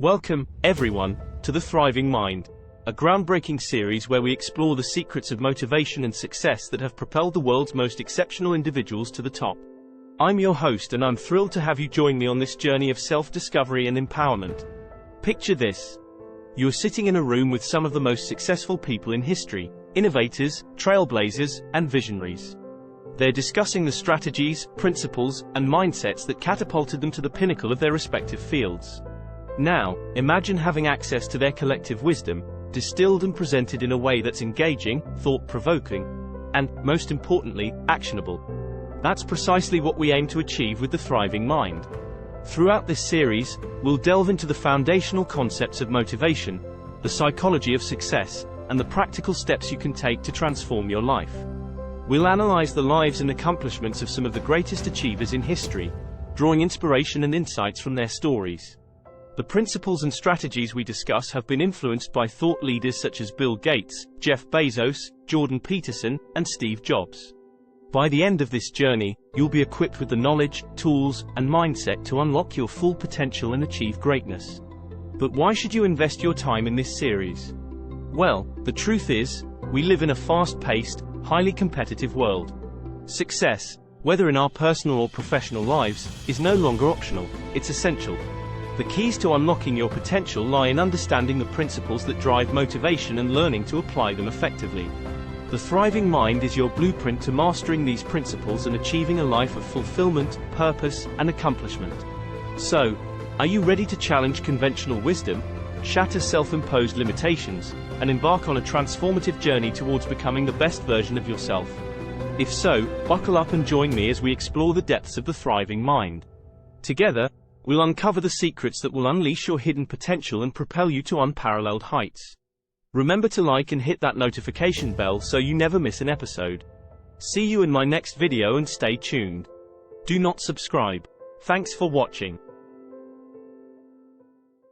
Welcome, everyone, to The Thriving Mind, a groundbreaking series where we explore the secrets of motivation and success that have propelled the world's most exceptional individuals to the top. I'm your host, and I'm thrilled to have you join me on this journey of self-discovery and empowerment. Picture this. You're sitting in a room with some of the most successful people in history, innovators, trailblazers, and visionaries. They're discussing the strategies, principles, and mindsets that catapulted them to the pinnacle of their respective fields. Now, imagine having access to their collective wisdom, distilled and presented in a way that's engaging, thought-provoking, and, most importantly, actionable. That's precisely what we aim to achieve with The Thriving Mind. Throughout this series, we'll delve into the foundational concepts of motivation, the psychology of success, and the practical steps you can take to transform your life. We'll analyze the lives and accomplishments of some of the greatest achievers in history, drawing inspiration and insights from their stories. The principles and strategies we discuss have been influenced by thought leaders such as Bill Gates, Jeff Bezos, Jordan Peterson, and Steve Jobs. By the end of this journey, you'll be equipped with the knowledge, tools, and mindset to unlock your full potential and achieve greatness. But why should you invest your time in this series? Well, the truth is, we live in a fast-paced, highly competitive world. Success, whether in our personal or professional lives, is no longer optional, it's essential. The keys to unlocking your potential lie in understanding the principles that drive motivation and learning to apply them effectively. The Thriving Mind is your blueprint to mastering these principles and achieving a life of fulfillment, purpose, and accomplishment. So, are you ready to challenge conventional wisdom, shatter self-imposed limitations, and embark on a transformative journey towards becoming the best version of yourself? If so, buckle up and join me as we explore the depths of the Thriving Mind. Together, we'll uncover the secrets that will unleash your hidden potential and propel you to unparalleled heights. Remember to like and hit that notification bell so you never miss an episode. See you in my next video and stay tuned. Do not subscribe. Thanks for watching.